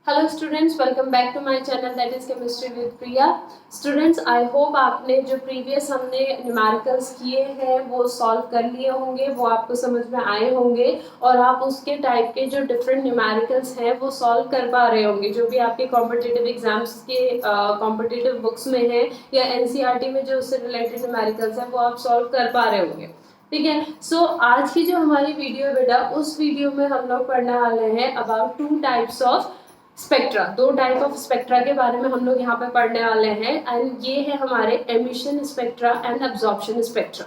Hello students, welcome back to my channel that is chemistry with Priya. Students, I hope आपने जो previous हमने numericals किए हैं वो सॉल्व कर लिए होंगे, वो आपको समझ में आए होंगे और आप उसके टाइप के जो डिफरेंट न्यूमेरिकल्स हैं वो सॉल्व कर पा रहे होंगे, जो भी आपके कॉम्पिटिटिव एग्जाम्स के कॉम्पिटिटिव बुक्स में है या एनसीईआरटी में जो उससे रिलेटेड न्यूमेरिकल्स हैं वो आप सॉल्व कर पा रहे होंगे। ठीक है, सो आज की जो हमारी वीडियो है बेटा, उस वीडियो में हम लोग पढ़ने वाले हैं about two types of spectra. दो टाइप ऑफ स्पेक्ट्रा के बारे में हम लोग यहाँ पे पढ़ने वाले हैं एंड ये है हमारे emission spectra and absorption spectra.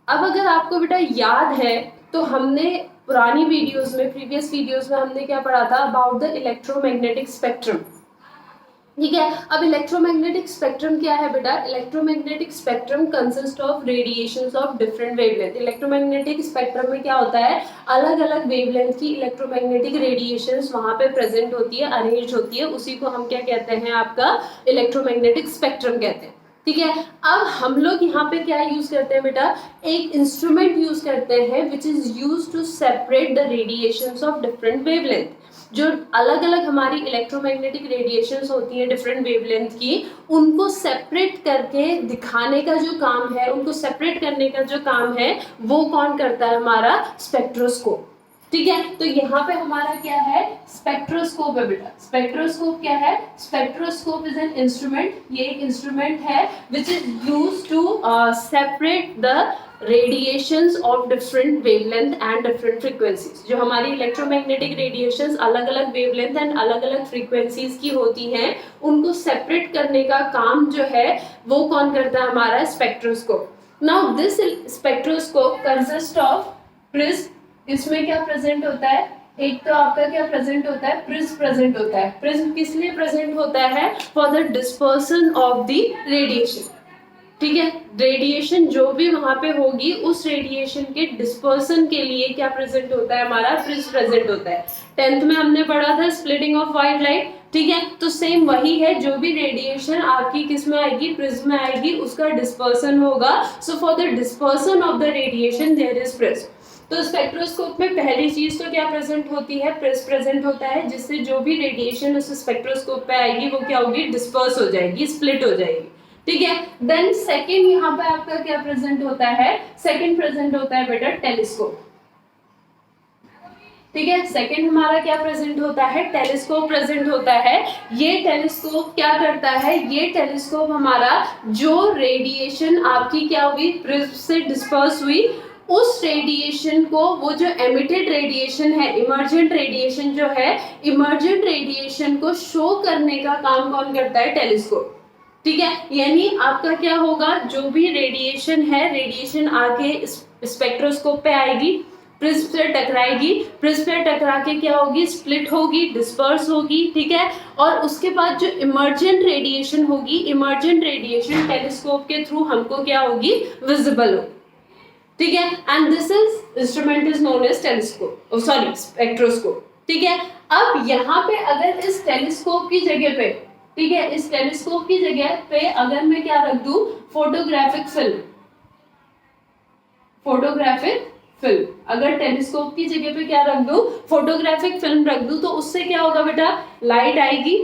अब अगर आपको बेटा याद है तो हमने पुरानी वीडियोस में, प्रीवियस वीडियोस में हमने क्या पढ़ा था अबाउट द इलेक्ट्रोमैग्नेटिक स्पेक्ट्रम। ठीक है, अब इलेक्ट्रोमैग्नेटिक स्पेक्ट्रम क्या है बेटा? Electromagnetic spectrum consist of radiations of different wavelength. Electromagnetic spectrum में क्या होता है, अलग अलग वेवलेंथ की इलेक्ट्रोमैग्नेटिक रेडिएशंस वहां पे प्रेजेंट होती है, अरेंज होती है, उसी को हम क्या कहते हैं, आपका इलेक्ट्रोमैग्नेटिक स्पेक्ट्रम कहते हैं। ठीक है, अब हम लोग यहाँ पे क्या यूज करते हैं बेटा, एक इंस्ट्रूमेंट यूज करते हैं which is use to separate the radiations of different wavelength. जो अलग अलग हमारी इलेक्ट्रोमैग्नेटिक रेडिएशंस होती हैं डिफरेंट वेवलेंथ की, उनको सेपरेट करके दिखाने का जो काम है, उनको सेपरेट करने का जो काम है, वो कौन करता है? हमारा स्पेक्ट्रोस्कोप। ठीक है, तो यहाँ पे हमारा क्या है, स्पेक्ट्रोस्कोप है बेटा। स्पेक्ट्रोस्कोप क्या है? स्पेक्ट्रोस्कोप इज एन इंस्ट्रूमेंट, ये एक इंस्ट्रूमेंट है which is use to separate the radiations of different wavelength and different frequencies. जो हमारी इलेक्ट्रोमैग्नेटिक रेडिएशंस अलग अलग वेवलेंथ एंड अलग अलग फ्रीक्वेंसीज की होती हैं, उनको सेपरेट करने का काम जो है वो कौन करता है? हमारा spectroscope. Now this spectroscope consist of prism. इसमें क्या प्रेजेंट होता है? एक तो आपका क्या प्रेजेंट होता है, प्रिज्म प्रेजेंट होता है। प्रिज्म किस लिए प्रेजेंट होता है? For the dispersion of the radiation. ठीक है, रेडिएशन जो भी वहां पे होगी उस रेडिएशन के डिस्पर्सन के लिए क्या प्रेजेंट होता है? हमारा प्रिज्म प्रेजेंट होता है। 10th में हमने पढ़ा था स्प्लिटिंग ऑफ व्हाइट लाइट। ठीक है, तो सेम वही है, जो भी रेडिएशन आपकी किस में आएगी, प्रिज्म में आएगी, उसका डिस्पर्सन होगा। So for the dispersion of the radiation there is prism. तो स्पेक्ट्रोस्कोप में पहली चीज तो क्या प्रेजेंट होती है? प्रिज्म प्रेजेंट होता है, जिससे जो भी रेडिएशन उस स्पेक्ट्रोस्कोप पे आएगी वो क्या होगी? डिस्पर्स हो जाएगी, स्प्लिट हो जाएगी। ठीक है, देन सेकंड यहाँ पे आपका क्या प्रेजेंट होता है? सेकंड प्रेजेंट होता है बेटा टेलीस्कोप। ठीक है, सेकंड हमारा क्या प्रेजेंट होता है? टेलीस्कोप प्रेजेंट होता है। ये टेलीस्कोप क्या करता है? ये टेलीस्कोप हमारा जो रेडिएशन आपकी क्या हुई, प्रिज्म से डिस्पर्स हुई, उस रेडिएशन को, वो जो एमिटेड रेडिएशन है, इमर्जेंट रेडिएशन जो है, इमर्जेंट रेडिएशन को शो करने का काम कौन करता है? टेलीस्कोप। ठीक है, यानी आपका क्या होगा, जो भी रेडिएशन है, रेडिएशन आके स्पेक्ट्रोस्कोप पे आएगी, प्रिज्म से टकराएगी, प्रिज्म से टकरा के क्या होगी? स्प्लिट होगी, डिस्पर्स होगी। ठीक है, और उसके बाद जो इमर्जेंट रेडिएशन होगी, इमर्जेंट रेडिएशन टेलीस्कोप के थ्रू हमको क्या होगी? विजिबल होगी। ठीक है, and this is instrument is known as telescope, sorry spectroscope. ठीक है, अब यहाँ पे अगर इस टेलीस्कोप की जगह पे, ठीक है, इस टेलीस्कोप की जगह पे अगर मैं क्या रख दूं? Photographic film. फोटोग्राफिक फिल्म, अगर टेलीस्कोप की जगह पे क्या रख दूं? फोटोग्राफिक फिल्म रख दूं, तो उससे क्या होगा बेटा? लाइट आएगी,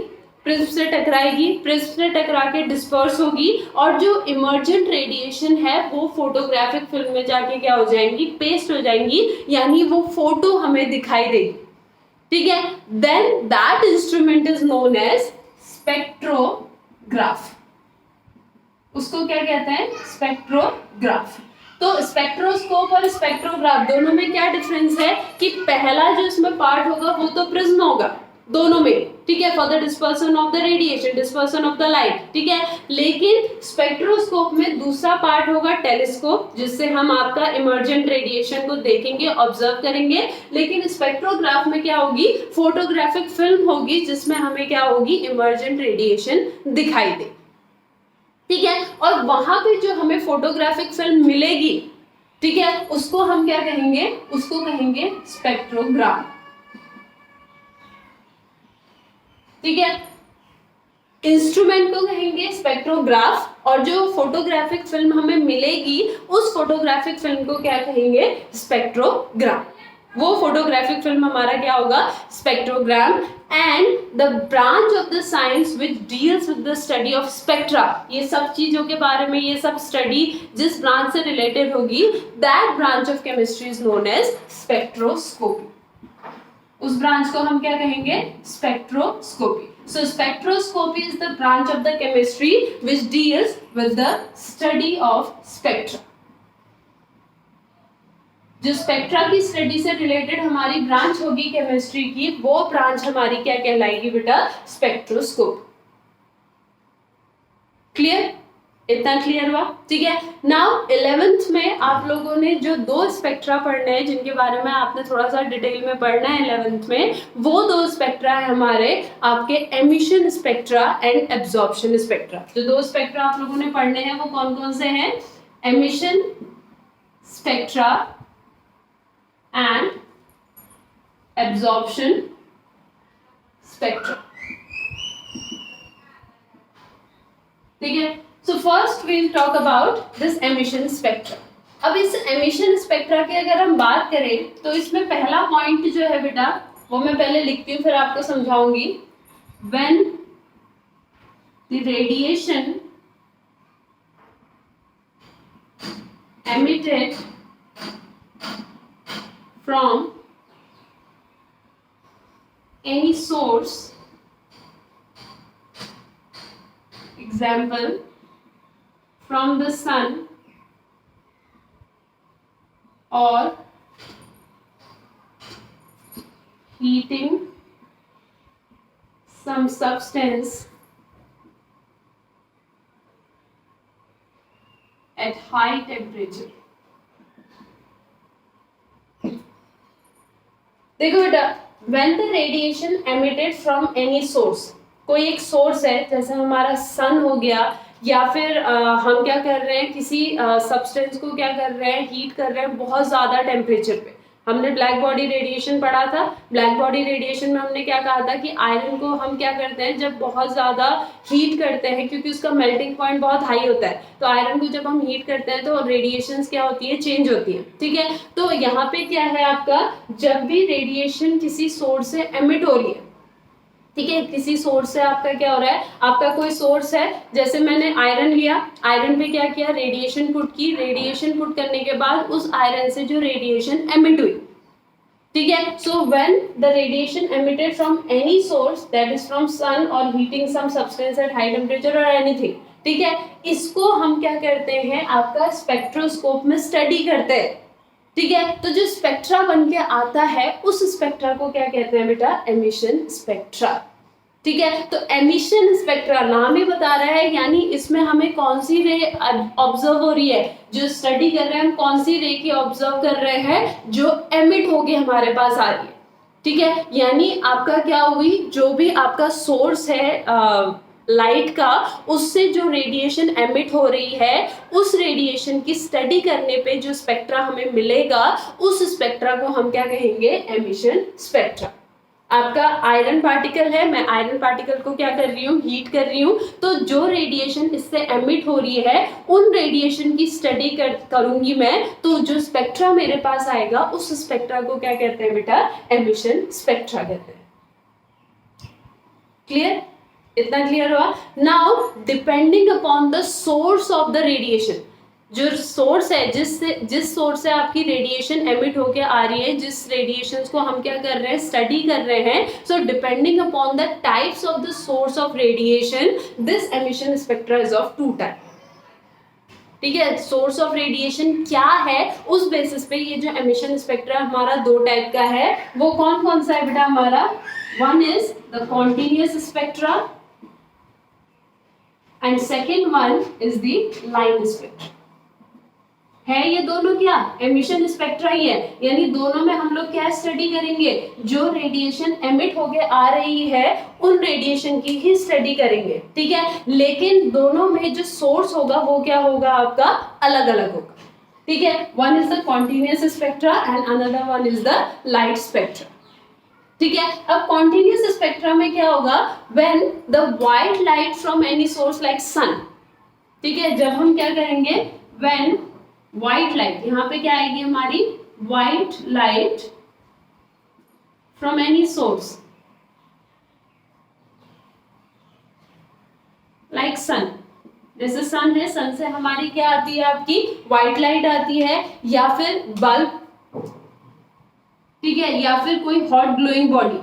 प्रिज्म से टकराएगी, प्रिज्म से टकरा के डिस्पर्स होगी, और जो इमर्जेंट रेडिएशन है वो फोटोग्राफिक फिल्म में जाके क्या हो जाएंगी? पेस्ट हो जाएंगी, यानी वो फोटो हमें दिखाई देगी। ठीक है, then that instrument is known as spectrograph. उसको क्या कहते हैं? स्पेक्ट्रोग्राफ। तो स्पेक्ट्रोस्कोप और स्पेक्ट्रोग्राफ दोनों में क्या डिफरेंस है कि पहला जो इसमें पार्ट होगा वो तो प्रिज्म होगा दोनों में। ठीक है, for the dispersion of the radiation, dispersion of the light. ठीक है, लेकिन स्पेक्ट्रोस्कोप में दूसरा पार्ट होगा टेलीस्कोप, जिससे हम आपका इमर्जेंट रेडिएशन को देखेंगे, ऑब्जर्व करेंगे। लेकिन स्पेक्ट्रोग्राफ में क्या होगी? फोटोग्राफिक फिल्म होगी, जिसमें हमें क्या होगी? इमर्जेंट रेडिएशन दिखाई दे। ठीक है, और वहां पे जो हमें फोटोग्राफिक फिल्म मिलेगी, ठीक है, उसको हम क्या कहेंगे? उसको कहेंगे स्पेक्ट्रोग्राफ। ठीक है, इंस्ट्रूमेंट को कहेंगे स्पेक्ट्रोग्राफ, और जो फोटोग्राफिक फिल्म हमें मिलेगी उस फोटोग्राफिक फिल्म को क्या कहेंगे, स्पेक्ट्रोग्राम। वो फोटोग्राफिक फिल्म हमारा क्या होगा, spectrogram. And the branch of the science which deals with the study of spectra, ये सब चीजों के बारे में, ये सब स्टडी जिस ब्रांच से रिलेटेड होगी, that branch of chemistry is known as spectroscopy. उस ब्रांच को हम क्या कहेंगे, spectroscopy. So spectroscopy is the branch of the chemistry which deals with the study of spectra. जो स्पेक्ट्रा की स्टडी से रिलेटेड हमारी ब्रांच होगी केमिस्ट्री की, वो ब्रांच हमारी क्या कहलाएगी बेटा, स्पेक्ट्रोस्कोप। क्लियर, इतना क्लियर हुआ, ठीक है। नाउ 11th में आप लोगों ने जो 2 स्पेक्ट्रा पढ़ने हैं, जिनके बारे में आपने थोड़ा सा डिटेल में पढ़ना है 11th में, वो 2 स्पेक्ट्रा है हमारे आपके emission spectra and absorption spectra. जो 2 स्पेक्ट्रा आप लोगों ने पढ़ने हैं वो कौन कौन से हैं, emission spectra and absorption spectra, ठीक है। So first we'll talk about this emission spectra. अब इस emission spectra की अगर हम बात करें तो इसमें पहला पॉइंट जो है बेटा, वो मैं पहले लिखती हूँ फिर आपको समझाऊंगी। When the radiation emitted from any source, example from the sun or heating some substance at high temperature। देखो बेटा, when the radiation emitted from any source, कोई एक सोर्स है, जैसे हमारा सन हो गया, या फिर हम क्या कर रहे हैं, किसी सब्सटेंस को क्या कर रहे हैं, हीट कर रहे हैं बहुत ज़्यादा टेम्परेचर पे। हमने ब्लैक बॉडी रेडिएशन पढ़ा था। ब्लैक बॉडी रेडिएशन में हमने क्या कहा था कि आयरन को हम क्या करते हैं, जब बहुत ज़्यादा हीट करते हैं, क्योंकि उसका मेल्टिंग पॉइंट बहुत हाई होता है, तो आयरन को जब हम हीट करते हैं तो रेडिएशंस क्या होती है, चेंज होती है, ठीक है। तो यहाँ पे क्या है आपका, जब भी रेडिएशन किसी सोर्स से एमिट हो रही है, ठीक है, किसी सोर्स से आपका क्या हो रहा है, आपका कोई सोर्स है, जैसे मैंने आयरन लिया, आयरन पे क्या किया, रेडिएशन पुट की, रेडिएशन पुट करने के बाद उस आयरन से जो रेडिएशन एमिट हुई, ठीक है। So when the radiation emitted from any source, that is from sun or heating some substance at high temperature or anything, ठीक है, इसको हम क्या करते हैं, आपका स्पेक्ट्रोस्कोप में स्टडी करते हैं, ठीक है। तो जो स्पेक्ट्रा बन के आता है, उस स्पेक्ट्रा को क्या कहते हैं बेटा, एमिशन स्पेक्ट्रा, ठीक है। तो एमिशन स्पेक्ट्रा नाम ही बता रहा है, यानी इसमें हमें कौन सी रे ऑब्जर्व हो रही है, जो स्टडी कर रहे हैं हम कौन सी रे की ऑब्जर्व कर रहे हैं, जो एमिट होके हमारे पास आ रही है, ठीक है। यानी आपका क्या हुई, जो भी आपका सोर्स है लाइट का, उससे जो रेडिएशन एमिट हो रही है, उस रेडिएशन की स्टडी करने पे जो स्पेक्ट्रा हमें मिलेगा, उस स्पेक्ट्रा को हम क्या कहेंगे, एमिशन स्पेक्ट्रा। आपका आयरन पार्टिकल है, मैं आयरन पार्टिकल को क्या कर रही हूँ, हीट कर रही हूँ, तो जो रेडिएशन इससे एमिट हो रही है, उन रेडिएशन की स्टडी करूंगी मैं, तो जो स्पेक्ट्रा मेरे पास आएगा, उस स्पेक्ट्रा को क्या कहते हैं बेटा, एमिशन स्पेक्ट्रा कहते हैं। क्लियर, इतना क्लियर हुआ। Now depending upon the source of the radiation, जो सोर्स है, जिस सोर्स से आपकी रेडिएशन एमिट होके आ रही है, जिस रेडिएशंस को हम क्या कर रहे हैं, स्टडी कर रहे हैं, so depending upon the types of the source of radiation, this emission spectra is of 2 type, ठीक है। सोर्स ऑफ रेडिएशन क्या है, उस बेसिस पे ये जो एमिशन स्पेक्ट्रा हमारा 2 टाइप का है। वो कौन कौन सा है बेटा हमारा, one is the continuous spectra and second one is the line spectra. है ये दोनों क्या, एमिशन स्पेक्ट्रा ही है, यानी दोनों में हम लोग क्या स्टडी करेंगे, जो रेडिएशन एमिट होके आ रही है, उन रेडिएशन की ही स्टडी करेंगे, ठीक है। लेकिन दोनों में जो सोर्स होगा वो क्या होगा, आपका अलग अलग होगा, ठीक है। One is the continuous spectra and another one is the light spectra. ठीक है। अब कॉन्टिन्यूस स्पेक्ट्रा में क्या होगा, when the white light from any source like sun, ठीक है, जब हम क्या करेंगे, व्हेन व्हाइट लाइट, यहाँ पे क्या आएगी हमारी, white light from any source like sun, जैसे सन है, सन से हमारी क्या आती है, आपकी व्हाइट लाइट आती है, या फिर बल्ब, ठीक है, या फिर कोई हॉट ग्लोइंग बॉडी,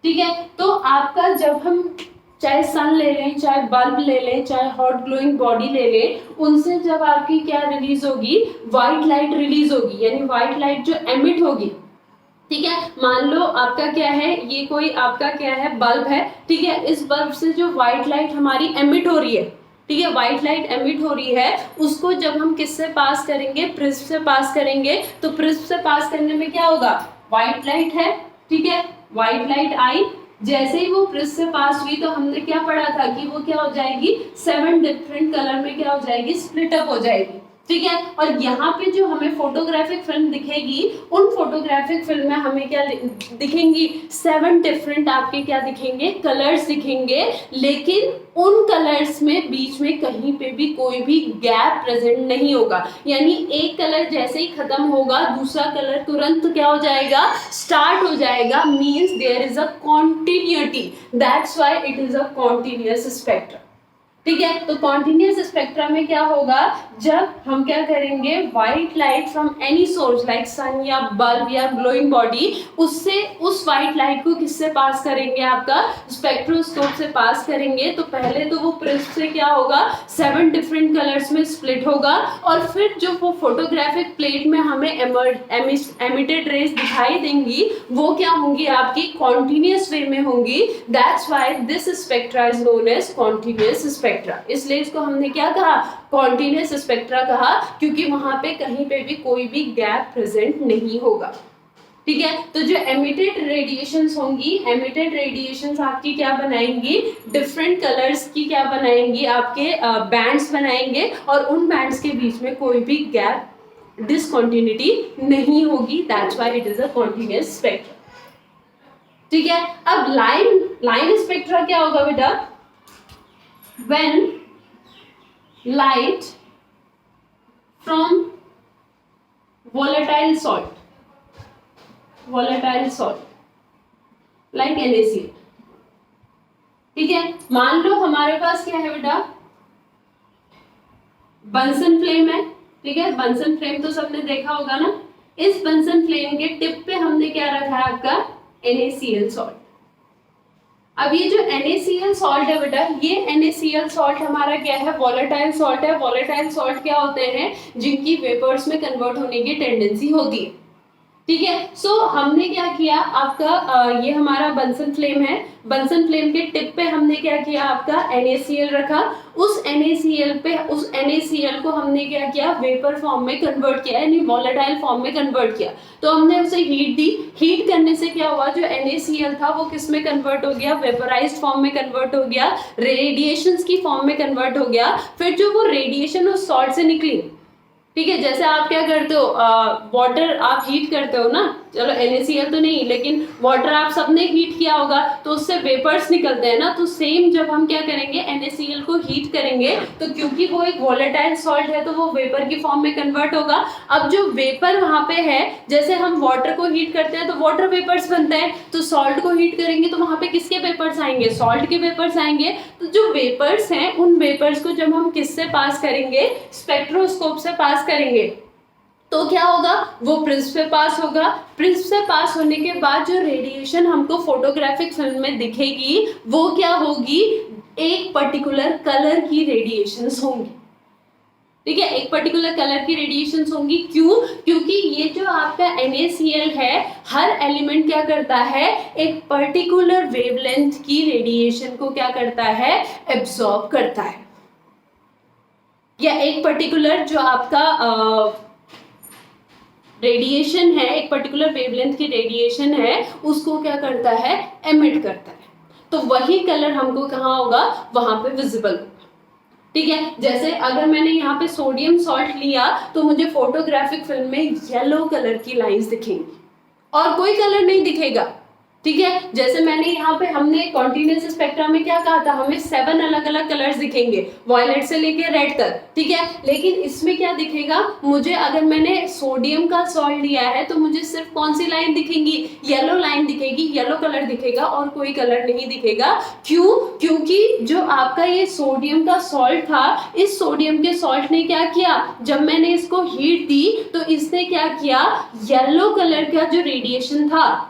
ठीक है। तो आपका जब हम चाहे सन ले लें, चाहे बल्ब ले लें, चाहे हॉट ग्लोइंग बॉडी ले लें, उनसे जब आपकी क्या रिलीज होगी, व्हाइट लाइट रिलीज होगी, यानी व्हाइट लाइट जो एमिट होगी, ठीक है। मान लो आपका क्या है, ये कोई आपका क्या है, बल्ब है, ठीक है, इस बल्ब से जो व्हाइट लाइट हमारी एमिट हो रही है, ठीक है, व्हाइट लाइट एमिट हो रही है, उसको जब हम किससे पास करेंगे, प्रिज्म से पास करेंगे, तो प्रिज्म से पास करने में क्या होगा, व्हाइट लाइट है, ठीक है, व्हाइट लाइट आई, जैसे ही वो प्रिज्म से पास हुई तो हमने क्या पढ़ा था कि वो क्या हो जाएगी, 7 डिफरेंट कलर में क्या हो जाएगी, स्प्लिट अप हो जाएगी, ठीक है। और यहाँ पे जो हमें फोटोग्राफिक फिल्म दिखेगी, उन फोटोग्राफिक फिल्म में हमें क्या दिखेंगी, 7 डिफरेंट आपके क्या दिखेंगे, कलर्स दिखेंगे, लेकिन उन कलर्स में बीच में कहीं पे भी कोई भी गैप प्रेजेंट नहीं होगा, यानी एक कलर जैसे ही खत्म होगा दूसरा कलर तुरंत क्या हो जाएगा, स्टार्ट हो जाएगा, means there is a continuity, that's why it is a continuous spectrum, ठीक है। तो कॉन्टिन्यूअस स्पेक्ट्रा में क्या होगा, जब हम क्या करेंगे, white light from any source like sun या बल्ब या ग्लोइंग बॉडी, उससे उस व्हाइट लाइट को किससे पास करेंगे, आपका स्पेक्ट्रोस्कोप से पास करेंगे, तो पहले तो वो प्रिज्म से क्या होगा, 7 डिफरेंट कलर्स में स्प्लिट होगा, और फिर जो वो फोटोग्राफिक प्लेट में हमें एमिटेड रेज दिखाई देंगी, वो क्या होंगी, आपकी कॉन्टिन्यूअस वे में होंगी, that's why this spectra is known as continuous spectra, इसलिए इसको हमने क्या कहा, कॉन्टिन्यूअस स्पेक्ट्रा कहा, क्योंकि वहां पे कहीं पे भी कोई भी गैप प्रेजेंट नहीं होगा, ठीक है। तो जो एमिटेड रेडिएशंस होंगी, एमिटेड रेडिएशंस आपकी क्या बनाएंगी, डिफरेंट कलर्स की क्या बनाएंगी, आपके बैंड्स बनाएंगे, और उन बैंड्स के बीच में कोई भी गैप, डिसकंटिन्यूटी नहीं होगी, that's why it is a continuous spectra, ठीक है। अब लाइन स्पेक्ट्रा क्या होगा बेटा, when light from volatile salt like NaCl, ठीक है, मान लो हमारे पास क्या है बेटा, बंसन फ्लेम है, ठीक है, बंसन फ्लेम तो सबने देखा होगा ना, इस बंसन फ्लेम के टिप पे हमने क्या रखा है, आपका NaCl सॉल्ट। अब ये जो NaCl सॉल्ट है बेटा, ये NaCl सॉल्ट हमारा क्या है, वॉलेटाइल सॉल्ट है। वॉलेटाइल सॉल्ट क्या होते हैं, जिनकी वेपर्स में कन्वर्ट होने की टेंडेंसी होती है, ठीक है। सो हमने क्या किया, आपका ये हमारा बंसन फ्लेम है, बंसन फ्लेम के टिप पे हमने क्या किया, आपका NaCl रखा, उस NaCl को हमने क्या किया, वेपर फॉर्म में कन्वर्ट किया, यानी वॉलेटाइल फॉर्म में कन्वर्ट किया, तो हमने उसे हीट दी, हीट करने से क्या हुआ, जो NaCl था वो किस में कन्वर्ट हो गया, वेपराइज्ड फॉर्म में कन्वर्ट हो गया, रेडिएशंस की फॉर्म में कन्वर्ट हो गया, फिर जो वो रेडिएशन उस सॉल्ट से निकली, ठीक है, जैसे आप क्या करते हो, वाटर आप हीट करते हो ना, चलो NaCl तो नहीं, लेकिन वाटर आप सबने हीट किया होगा, तो उससे वेपर्स निकलते हैं ना, तो सेम जब हम क्या करेंगे, NaCl को हीट करेंगे, तो क्योंकि वो एक वॉलेटाइल सॉल्ट है, तो वो वेपर की फॉर्म में कन्वर्ट होगा। अब जो वेपर वहां पे है, जैसे हम वाटर को हीट करते हैं तो वाटर वेपर्स बनते हैं, तो सॉल्ट को हीट करेंगे तो वहां पे किसके वेपर्स आएंगे, सॉल्ट के वेपर्स आएंगे। तो जो वेपर्स हैं, उन वेपर्स को जब हम किससे पास करेंगे, स्पेक्ट्रोस्कोप से पास करेंगे, तो क्या होगा, वो प्रिज्म पे पास होगा, प्रिज्म से पास होने के बाद जो रेडिएशन हमको फोटोग्राफिक फिल्म में दिखेगी, वो क्या होगी, एक पर्टिकुलर कलर की रेडिएशंस होंगी, ठीक है, एक पर्टिकुलर कलर की रेडिएशंस होंगी। क्यों, क्योंकि ये जो आपका NaCl है, हर एलिमेंट क्या करता है, एक पर्टिकुलर वेवलेंथ की रेडिएशन को क्या करता है, एब्सॉर्ब करता है, या एक पर्टिकुलर जो आपका रेडिएशन है, एक पर्टिकुलर वेवलेंथ की रेडिएशन है, उसको क्या करता है, एमिट करता है, तो वही कलर हमको कहाँ होगा, वहां पे विजिबल होगा, ठीक है। जैसे अगर मैंने यहाँ पे सोडियम सॉल्ट लिया, तो मुझे फोटोग्राफिक फिल्म में येलो कलर की लाइंस दिखेंगी, और कोई कलर नहीं दिखेगा, ठीक है। जैसे मैंने यहाँ पे हमने कॉन्टिन्यूस स्पेक्ट्रा में क्या कहा था, हमें 7 अलग अलग कलर्स दिखेंगे वायलेट से लेके रेड तक, ठीक है। लेकिन इसमें क्या दिखेगा मुझे, अगर मैंने सोडियम का सॉल्ट लिया है तो मुझे सिर्फ कौन सी लाइन दिखेगी, येलो लाइन दिखेगी, येलो कलर दिखेगा और कोई कलर नहीं दिखेगा। क्यों? क्योंकि जो आपका ये सोडियम का सॉल्ट था, इस सोडियम के सॉल्ट ने क्या किया, जब मैंने इसको हीट दी तो इसने क्या किया, येलो कलर का जो रेडिएशन था,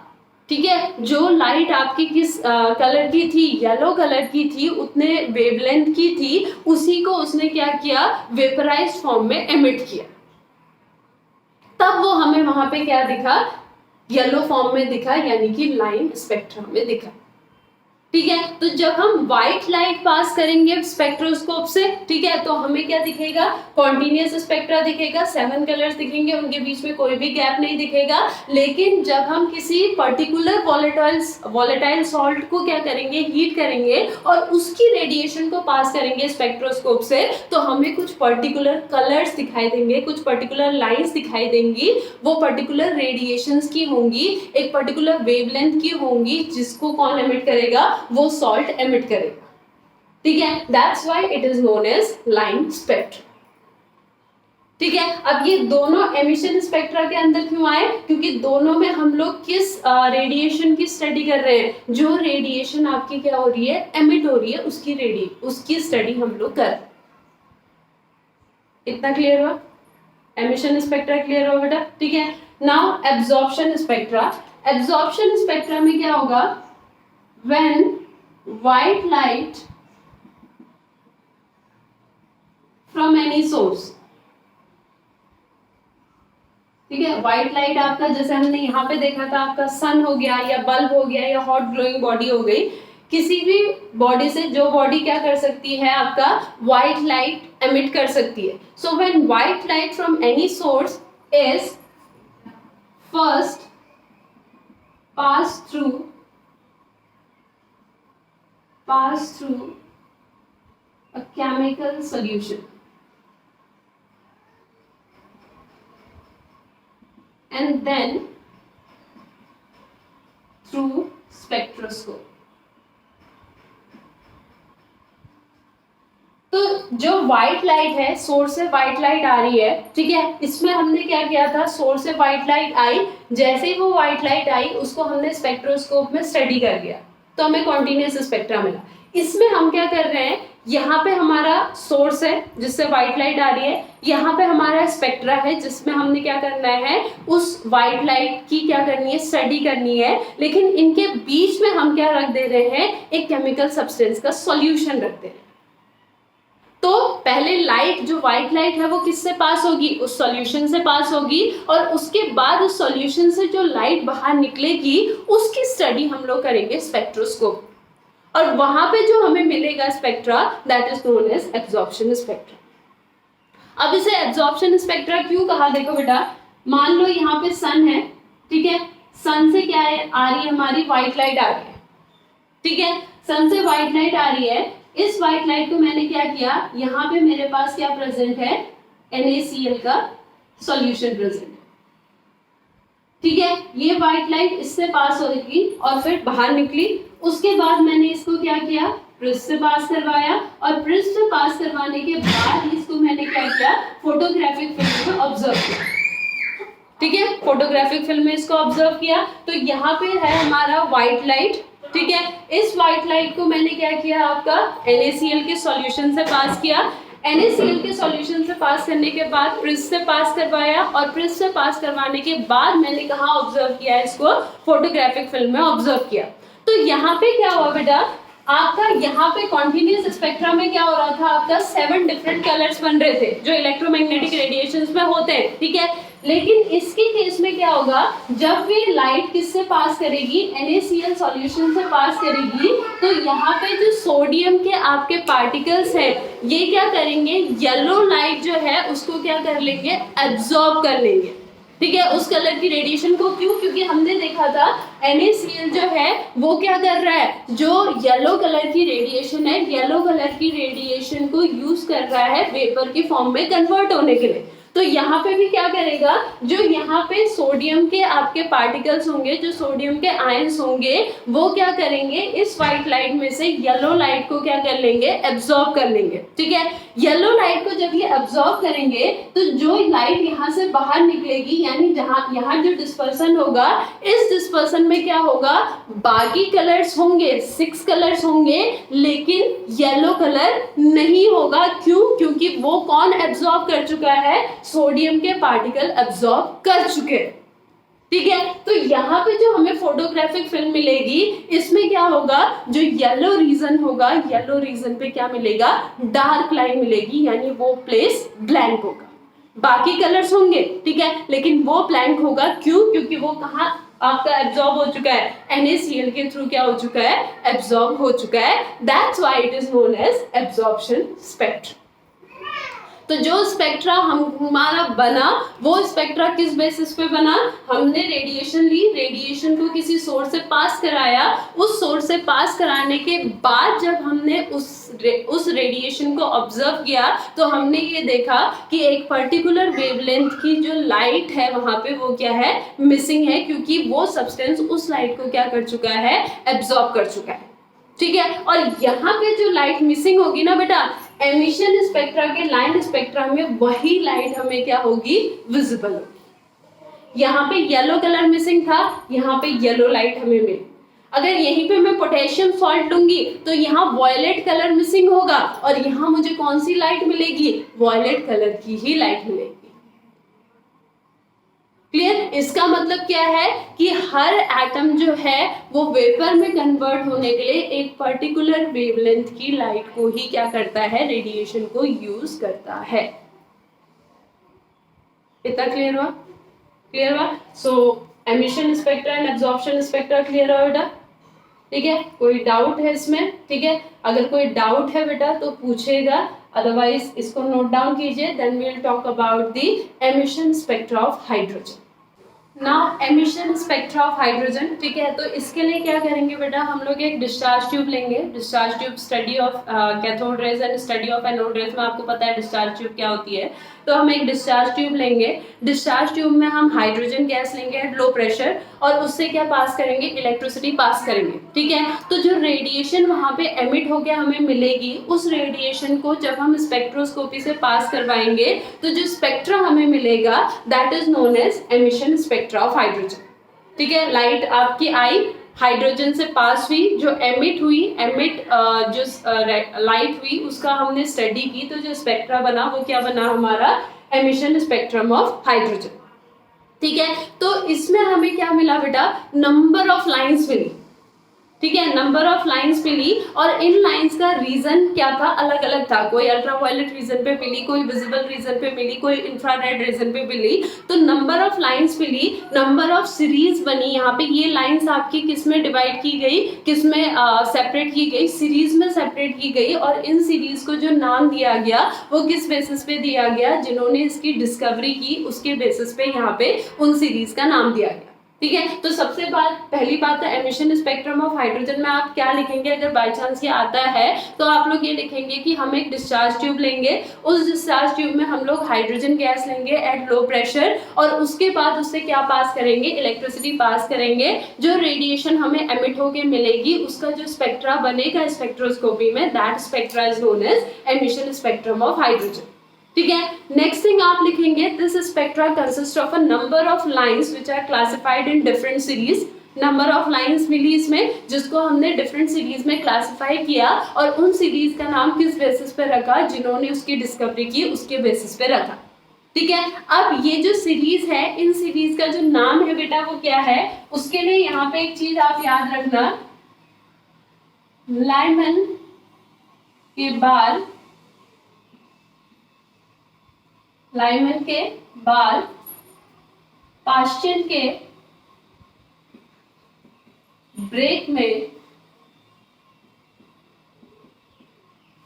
ठीक है, जो लाइट आपकी किस कलर की थी, येलो कलर की थी, उतने वेवलेंथ की थी, उसी को उसने क्या किया, वेपराइज्ड फॉर्म में एमिट किया। तब वो हमें वहां पे क्या दिखा, येलो फॉर्म में दिखा, यानी कि लाइन स्पेक्ट्रम में दिखा, ठीक है। तो जब हम व्हाइट लाइट पास करेंगे स्पेक्ट्रोस्कोप से, ठीक है, तो हमें क्या दिखेगा, कॉन्टिन्यूस स्पेक्ट्रा दिखेगा, 7 कलर्स दिखेंगे, उनके बीच में कोई भी गैप नहीं दिखेगा। लेकिन जब हम किसी पर्टिकुलर वॉलेटाइल सॉल्ट को क्या करेंगे, हीट करेंगे और उसकी रेडिएशन को पास करेंगे स्पेक्ट्रोस्कोप से, तो हमें कुछ पर्टिकुलर कलर्स दिखाई देंगे, कुछ पर्टिकुलर लाइन्स दिखाई देंगी, वो पर्टिकुलर रेडिएशंस की होंगी, एक पर्टिकुलर वेवलेंथ की होंगी, जिसको कौन एमिट करेगा, वो सॉल्ट एमिट करेगा, ठीक है। That's why it is known as line spectrum, ठीक है। अब ये दोनों एमिशन स्पेक्ट्रा के अंदर क्यों आए, क्योंकि दोनों में हम लोग किस रेडिएशन की स्टडी कर रहे हैं, जो रेडिएशन आपकी क्या हो रही है, एमिट हो रही है, उसकी स्टडी हम लोग कर रहे हैं। इतना क्लियर हुआ, एमिशन स्पेक्ट्रा क्लियर हुआ बेटा, ठीक है। Now absorption spectra, absorption spectra में क्या होगा, when white light from any source, ठीक है, व्हाइट लाइट आपका जैसे हमने यहाँ पे देखा था, आपका सन हो गया या बल्ब हो गया या हॉट ग्लोइंग बॉडी हो गई, किसी भी बॉडी से जो बॉडी क्या कर सकती है, आपका व्हाइट लाइट एमिट कर सकती है। So when white light from any source is first pass through a chemical solution and then through spectroscope। तो जो व्हाइट लाइट है, सोर्स से व्हाइट लाइट आ रही है, ठीक है, इसमें हमने क्या किया था, सोर्स से व्हाइट लाइट आई, जैसे ही वो व्हाइट लाइट आई उसको हमने स्पेक्ट्रोस्कोप में स्टडी कर लिया, तो हमें कॉन्टिन्यूस स्पेक्ट्रा मिला। इसमें हम क्या कर रहे हैं, यहाँ पे हमारा सोर्स है जिससे व्हाइट लाइट आ रही है, यहाँ पे हमारा स्पेक्ट्रा है जिसमें हमने क्या करना है, उस व्हाइट लाइट की क्या करनी है, स्टडी करनी है। लेकिन इनके बीच में हम क्या रख दे रहे हैं, एक केमिकल सब्सटेंस का सॉल्यूशन रखते हैं। तो पहले लाइट, जो व्हाइट लाइट है, वो किससे पास होगी, उस सॉल्यूशन से पास होगी, और उसके बाद उस सॉल्यूशन से जो लाइट बाहर निकलेगी उसकी स्टडी हम लोग करेंगे स्पेक्ट्रोस्कोप, और वहां पे जो हमें मिलेगा spectra, that is known as absorption spectra. अब इसे एब्जॉर्प्शन स्पेक्ट्रा क्यों कहा, देखो बेटा, मान लो यहाँ पे सन है, ठीक है, सन से क्या है, आ रही है हमारी व्हाइट लाइट आ रही है, ठीक है, सन से व्हाइट लाइट आ रही है। इस व्हाइट लाइट को मैंने क्या किया, यहाँ पे मेरे पास क्या प्रेजेंट है, NaCl का सॉल्यूशन प्रेजेंट है, ठीक है। ये व्हाइट लाइट इससे पास होगी और फिर बाहर निकली, उसके बाद मैंने इसको क्या किया, प्रिज्म से पास करवाया, और प्रिज्म से पास करवाने के बाद इसको मैंने क्या किया, फोटोग्राफिक फिल्म में ऑब्जर्व किया, ठीक है, फोटोग्राफिक फिल्म में इसको ऑब्जर्व किया। तो यहाँ पे है हमारा व्हाइट लाइट, ठीक है, इस व्हाइट लाइट को मैंने क्या किया, आपका NaCl के सॉल्यूशन से पास किया, NaCl के सॉल्यूशन से पास करने के बाद प्रिज्म से पास करवाया, और प्रिज्म से पास करवाने के बाद मैंने कहाँ ऑब्जर्व किया, इसको फोटोग्राफिक फिल्म में ऑब्जर्व किया। तो यहाँ पे क्या हुआ बेटा, आपका यहाँ पे कॉन्टिन्यूस स्पेक्ट्रा में क्या हो रहा था, आपका 7 डिफरेंट कलर्स बन रहे थे जो इलेक्ट्रोमैग्नेटिक रेडिएशंस में होते हैं, ठीक है। लेकिन इसके केस में क्या होगा, जब भी लाइट किससे पास करेगी, NaCl सॉल्यूशन से पास करेगी, तो यहाँ पे जो सोडियम के आपके पार्टिकल्स हैं, ये क्या करेंगे, येलो लाइट जो है उसको क्या कर लेंगे, एब्जॉर्ब कर लेंगे, ठीक है, उस कलर की रेडिएशन को। क्यों? क्योंकि हमने देखा था NaCl जो है वो क्या कर रहा है, जो येलो कलर की रेडिएशन है, येलो कलर की रेडिएशन को यूज कर रहा है वेपर की फॉर्म में कन्वर्ट होने के लिए। तो यहाँ पे भी क्या करेगा, जो यहाँ पे सोडियम के आपके पार्टिकल्स होंगे, जो सोडियम के आयंस होंगे, वो क्या करेंगे, इस व्हाइट लाइट में से येलो लाइट को क्या कर लेंगे, एब्जॉर्ब कर लेंगे। ठीक है, येलो लाइट को जब ये एब्जॉर्ब करेंगे तो जो लाइट यहाँ से बाहर निकलेगी, यानी जहाँ यहाँ जो डिस्पर्सन होगा, इस डिस्पर्सन में क्या होगा, बाकी कलर्स होंगे, 6 कलर्स होंगे, लेकिन येलो कलर नहीं होगा। क्यों? क्योंकि वो कौन एब्जॉर्ब कर चुका है, सोडियम के पार्टिकल एब्जॉर्ब कर चुके हैं। ठीक है, तो यहाँ पे जो हमें फोटोग्राफिक फिल्म मिलेगी, इसमें क्या होगा, जो येलो रीजन होगा, येलो रीजन पे क्या मिलेगा, डार्क लाइन मिलेगी, यानी वो प्लेस ब्लैंक होगा। बाकी कलर्स होंगे, ठीक है, लेकिन वो ब्लैंक होगा। क्यों? क्योंकि वो कहाँ आपका एब्जॉर्ब हो चुका है, NaCl के थ्रू क्या हो चुका है, एब्जॉर्ब हो चुका है। That's why it is known as absorption spectrum. तो जो स्पेक्ट्रा हमारा बना, वो स्पेक्ट्रा किस बेसिस पे बना, हमने रेडिएशन ली, रेडिएशन को किसी सोर्स से पास कराया, उस सोर्स से पास कराने के बाद जब हमने उस रेडिएशन को ऑब्जर्व किया, तो हमने ये देखा कि एक पर्टिकुलर वेवलेंथ की जो लाइट है वहां पे वो क्या है, मिसिंग है, क्योंकि वो सब्सटेंस उस लाइट को क्या कर चुका है, एब्जॉर्ब कर चुका है। ठीक है, और यहाँ पे जो लाइट मिसिंग होगी ना बेटा, एमिशन स्पेक्ट्रा के लाइन स्पेक्ट्रा में वही लाइट हमें क्या होगी, विजिबल होगी। यहाँ पे येलो कलर मिसिंग था, यहाँ पे येलो लाइट हमें मिली। अगर यहीं पे मैं पोटेशियम सॉल्ट लूंगी तो यहाँ वॉयलेट कलर मिसिंग होगा, और यहाँ मुझे कौन सी लाइट मिलेगी, वॉयलेट कलर की ही लाइट मिलेगी। क्लियर? इसका मतलब क्या है कि हर एटम जो है वो वेपर में कन्वर्ट होने के लिए एक पर्टिकुलर वेवलेंथ की लाइट को ही क्या करता है, रेडिएशन को यूज करता है। इतना क्लियर हुआ? क्लियर हुआ? So emission spectra and absorption spectra clear हुआ बेटा? ठीक है, कोई डाउट है इसमें? ठीक है, अगर कोई डाउट है बेटा तो पूछेगा, अदरवाइज इसको नोट डाउन कीजिए। Then we will talk about the emission spectra of hydrogen. Now emission spectra of hydrogen. ठीक है, तो इसके लिए क्या करेंगे बेटा, हम लोग एक डिस्चार्ज ट्यूब लेंगे। Discharge tube study of cathode rays and study of anode rays में आपको पता है डिस्चार्ज ट्यूब क्या होती है। तो हम एक डिस्चार्ज ट्यूब लेंगे, डिस्चार्ज ट्यूब में हम हाइड्रोजन गैस लेंगे एट लो प्रेशर, और उससे क्या पास करेंगे, इलेक्ट्रिसिटी पास करेंगे। ठीक है, तो जो रेडिएशन वहां पे एमिट होकर हमें मिलेगी, उस रेडिएशन को जब हम स्पेक्ट्रोस्कोपी से पास करवाएंगे तो जो स्पेक्ट्रा हमें मिलेगा that is known as emission spectra of hydrogen. ठीक है, लाइट आपकी आई, हाइड्रोजन से पास हुई, जो एमिट हुई, जो लाइट हुई उसका हमने स्टडी की, तो जो स्पेक्ट्रा बना वो क्या बना हमारा, एमिशन स्पेक्ट्रम ऑफ हाइड्रोजन। ठीक है, तो इसमें हमें क्या मिला बेटा, नंबर ऑफ लाइंस मिली। ठीक है, नंबर ऑफ लाइंस मिली, और इन लाइंस का रीजन क्या था, अलग अलग था। कोई अल्ट्रावायलेट रीजन पे मिली, कोई विजिबल रीजन पे मिली, कोई इंफ्रारेड रीजन पे मिली। तो नंबर ऑफ लाइंस मिली, नंबर ऑफ सीरीज बनी। यहाँ पे ये लाइंस आपकी किस में डिवाइड की गई, किस में सेपरेट की गई, सीरीज में सेपरेट की गई। और इन सीरीज को जो नाम दिया गया वो किस बेसिस पे दिया गया, जिन्होंने इसकी डिस्कवरी की उसके बेसिस पे यहाँ पे उन सीरीज का नाम दिया गया। ठीक है, तो सबसे पहली बात है एमिशन स्पेक्ट्रम ऑफ हाइड्रोजन में आप क्या लिखेंगे, अगर बाय चांस ये आता है तो आप लोग ये लिखेंगे कि हम एक डिस्चार्ज ट्यूब लेंगे, उस डिस्चार्ज ट्यूब में हम लोग हाइड्रोजन गैस लेंगे एट लो प्रेशर, और उसके बाद उससे क्या पास करेंगे, इलेक्ट्रिसिटी पास करेंगे। जो रेडिएशन हमें एमिट होके मिलेगी उसका जो स्पेक्ट्रा बनेगा स्पेक्ट्रोस्कोपी में, that spectra is known as emission spectrum of hydrogen. ठीक है, नेक्स्ट थिंग आप लिखेंगे, this spectra consist of a number of lines which are classified in different series. Number of lines मिली इसमें, जिसको हमने डिफरेंट सीरीज में क्लासिफाई किया, और उन सीरीज का नाम किस बेसिस पे रखा, जिन्होंने उसकी डिस्कवरी की उसके बेसिस पे रखा। ठीक है, अब ये जो सीरीज है, इन सीरीज का जो नाम है बेटा वो क्या है, उसके लिए यहाँ पे एक चीज आप याद रखना, लाइमन के बाल, लाइमन के बाल पाश्चन के ब्रेक में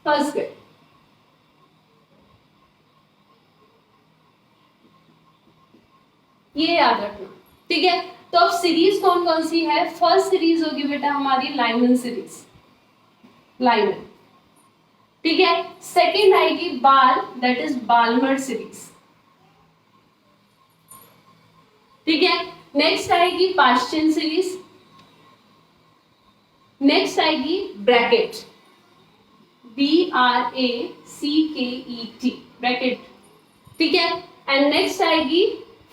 फंस गए। ये याद रखना। ठीक है, तो अब सीरीज कौन कौन सी है, फर्स्ट सीरीज होगी बेटा हमारी लाइमन सीरीज, लाइमन। ठीक है, सेकेंड आएगी बाल, दैट इज बाल्मर सीरीज। ठीक है। नेक्स्ट आएगी पाश्चन सीरीज, नेक्स्ट आएगी ब्रैकेट, BRACKET ब्रैकेट, ठीक है। एंड नेक्स्ट आएगी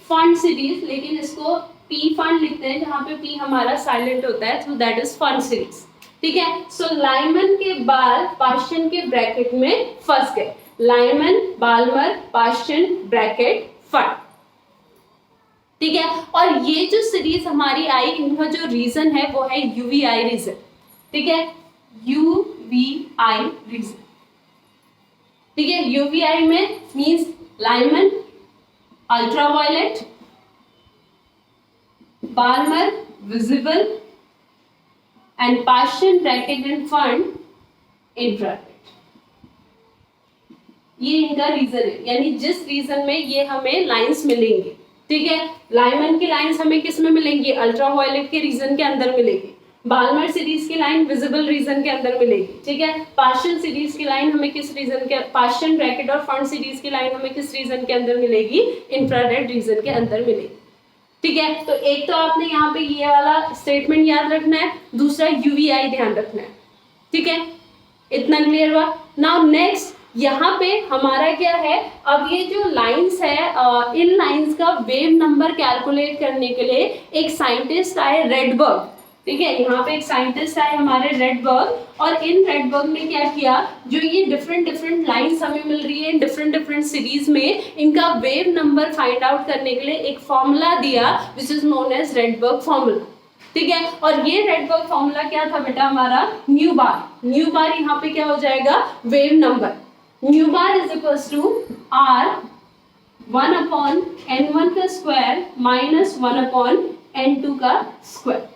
फंड सीरीज, लेकिन इसको P फंड लिखते हैं जहां पे P हमारा साइलेंट होता है, तो दैट इज फंड सीरीज, ठीक है। सो लाइमन के बाल पाश्चन के ब्रैकेट में फंस गए, Lyman, Balmer, Paschen, Brackett, Pfund, ठीक है। और ये जो सीरीज हमारी आई, इनका जो रीजन है वो है यूवीआई रीजन, ठीक है, यूवीआई रीजन, ठीक है। यूवीआई में means Lyman ultraviolet, Balmer visible, and Paschen, Brackett and Pfund infrared. ये इनका रीजन है, यानी जिस रीजन में ये हमें लाइंस मिलेंगी, ठीक है। लाइमन की लाइंस हमें किस में मिलेंगी, अल्ट्रावायलेट के रीजन के अंदर मिलेगी, बाल्मर सीरीज की लाइन विजिबल रीजन के अंदर मिलेगी, ठीक है। पाश्चन सीरीज की लाइन हमें किस रीजन के, पाश्चन, ब्रैकेट और फंड सीरीज की लाइन हमें किस रीजन के अंदर मिलेगी, इंफ्रारेड रीजन के अंदर मिलेगी, ठीक है। तो एक तो आपने यहाँ पे ये वाला स्टेटमेंट याद रखना है, दूसरा यूवीआई ध्यान रखना है, ठीक है। इतना क्लियर हुआ। नाउ नेक्स्ट यहाँ पे हमारा क्या है, अब ये जो लाइंस है, इन लाइंस का वेव नंबर कैलकुलेट करने के लिए एक साइंटिस्ट आए, रेडबर्ग, ठीक है। यहाँ पे एक साइंटिस्ट आए हमारे रेडबर्ग, और इन रेडबर्ग ने क्या किया, जो ये डिफरेंट डिफरेंट लाइंस हमें मिल रही है इन डिफरेंट डिफरेंट सीरीज में, इनका वेव नंबर फाइंड आउट करने के लिए एक फॉर्मूला दिया which is known as Rydberg formula, ठीक है। और ये रेडबर्ग फॉर्मूला क्या था बेटा हमारा, न्यू बार, न्यू बार यहाँ पे क्या हो जाएगा, wave number, nu bar is equals to R 1/n1 का स्क्वायर माइनस 1/n2 का स्क्वायर,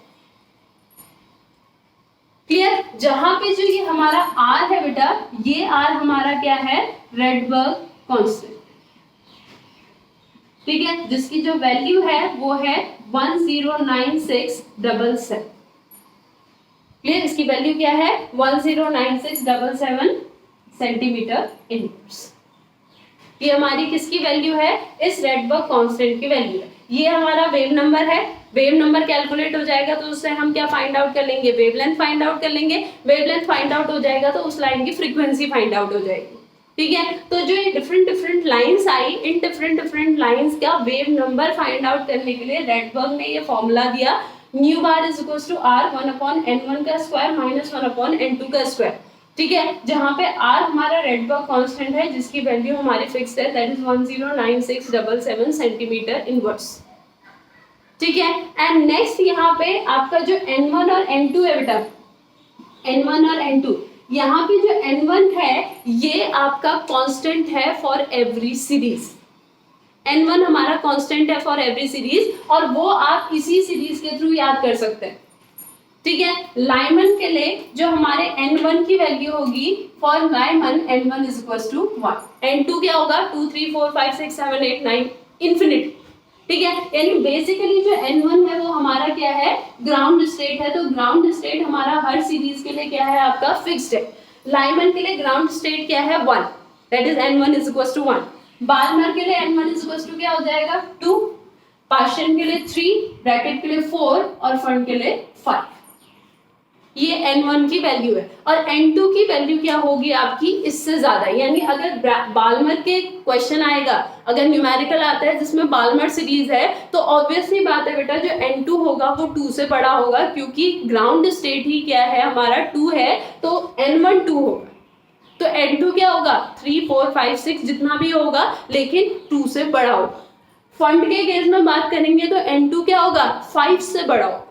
क्लियर। जहां पे जो ये हमारा R है बेटा, ये R हमारा क्या है, रेडबर्ग कांस्टेंट, ठीक है, जिसकी जो वैल्यू है वो है 109677, क्लियर। इसकी वैल्यू क्या है, 109677 सेंटीमीटर इनवर्स। ये हमारी किसकी वैल्यू है, इस रेडबर्ग कांस्टेंट की वैल्यू है। ये हमारा वेव नंबर है, वेव नंबर कैलकुलेट हो जाएगा तो उससे हम क्या फाइंड आउट कर लेंगे, वेवलेंथ फाइंड आउट कर लेंगे, वेवलेंथ फाइंड आउट हो जाएगा तो उस लाइन की फ्रीक्वेंसी फाइंड आउट हो जाएगी, ठीक है। तो जो ये डिफरेंट डिफरेंट लाइंस आई, इन डिफरेंट डिफरेंट लाइंस का वेव नंबर फाइंड आउट करने के लिए रेडबर्ग ने ये फॉर्मूला दिया, nu bar is equals to R 1/n1 का स्क्वायर माइनस 1/n2 का स्क्वायर, ठीक है। जहां पे R हमारा रेडबर्ग कांस्टेंट है, जिसकी वैल्यू हमारी फिक्स है, दैट इज 109677 सेंटीमीटर इनवर्स, ठीक है। एंड नेक्स्ट यहाँ पे आपका जो N1 और N2 है बेटा, N1 और N2, यहाँ पे जो N1 है ये आपका कांस्टेंट है फॉर एवरी सीरीज, N1 हमारा कांस्टेंट है फॉर एवरी सीरीज, और वो आप इसी सीरीज के थ्रू याद कर सकते हैं, ठीक है। लाइमन के लिए जो हमारे N1 की वैल्यू होगी, for Lyman N1 is equals to 1, N2 क्या होगा, 2 3 4 5 6 7 8 9 इंफिनिटी, ठीक है। यानी बेसिकली जो N1 है वो हमारा क्या है, ग्राउंड स्टेट है, तो ग्राउंड स्टेट हमारा हर सीरीज के लिए क्या है, आपका फिक्स्ड है। लाइमन के लिए ग्राउंड स्टेट क्या है, 1, that is N1 is equals to 1। Balmer के लिए N1 इज इक्वल्स टू क्या हो जाएगा, 2, पाश्चन के लिए 3, ब्रैकेट के लिए 4 और फंड के लिए 5। ये N1 की वैल्यू है, और N2 की वैल्यू क्या होगी आपकी, इससे ज्यादा। यानी अगर बाल्मर के क्वेश्चन आएगा, अगर न्यूमेरिकल आता है जिसमें बाल्मर सीरीज है, तो ऑब्वियसली बात है बेटा जो N2 होगा वो 2 से बड़ा होगा, क्योंकि ग्राउंड स्टेट ही क्या है हमारा 2 है, तो N1 2 होगा, तो N2 क्या होगा 3 4 5 6 जितना भी होगा, लेकिन 2 से बड़ा होगा। फंड के केस में बात करेंगे तो N2 क्या होगा, 5 से बड़ा होगा,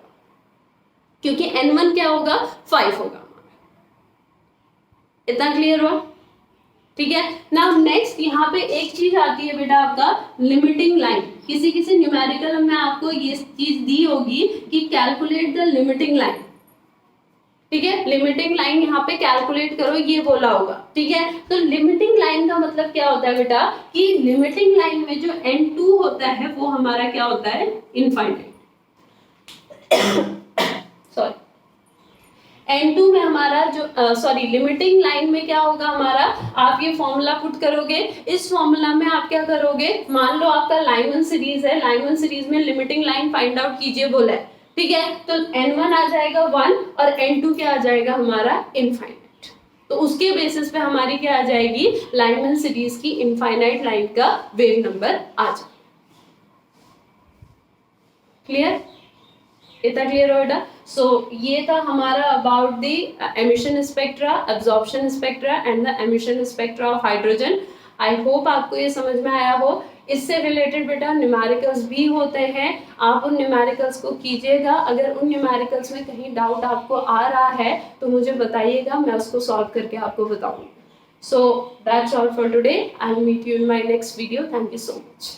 क्योंकि N1 क्या होगा, 5 होगा। इतना क्लियर हुआ, ठीक है। नाउ नेक्स्ट यहाँ पे एक चीज आती है बेटा आपका लिमिटिंग लाइन। किसी किसी न्यूमेरिकल में आपको ये चीज दी होगी कि कैलकुलेट द लिमिटिंग लाइन, ठीक है। लिमिटिंग लाइन यहाँ पे कैलकुलेट करो ये बोला होगा, ठीक है। तो लिमिटिंग लाइन का मतलब क्या होता है बेटा, कि लिमिटिंग लाइन में जो N2 होता है वो हमारा क्या होता है, इनफाइनाइट। सॉरी, N2 में हमारा जो सॉरी लिमिटिंग लाइन में क्या होगा हमारा, आप ये फॉर्मूला पुट करोगे, इस फॉर्मूला में आप क्या करोगे, मान लो आपका लाइमन सीरीज है, लाइमन सीरीज में लिमिटिंग लाइन फाइंड आउट कीजिए बोला है, ठीक है, तो N1 आ जाएगा 1 और N2 क्या आ जाएगा हमारा इनफाइनाइट, तो उसके बेसिस पे हमारी क्या आ जाएगी, लाइमन सीरीज की इनफाइनाइट लाइन का वेव नंबर आ जाएगा। क्लियर, इतना क्लियर हो बेटा। सो ये था हमारा about the emission spectra, absorption spectra and the emission spectra of hydrogen. I hope आपको ये समझ में आया हो। इससे रिलेटेड बेटा न्यूमेरिकल्स भी होते हैं, आप उन न्यूमेरिकल्स को कीजिएगा। अगर उन न्यूमेरिकल्स में कहीं डाउट आपको आ रहा है तो मुझे बताइएगा, मैं उसको सॉल्व करके आपको बताऊंगी। So that's all for today, I will meet you in my next video. Thank you so much.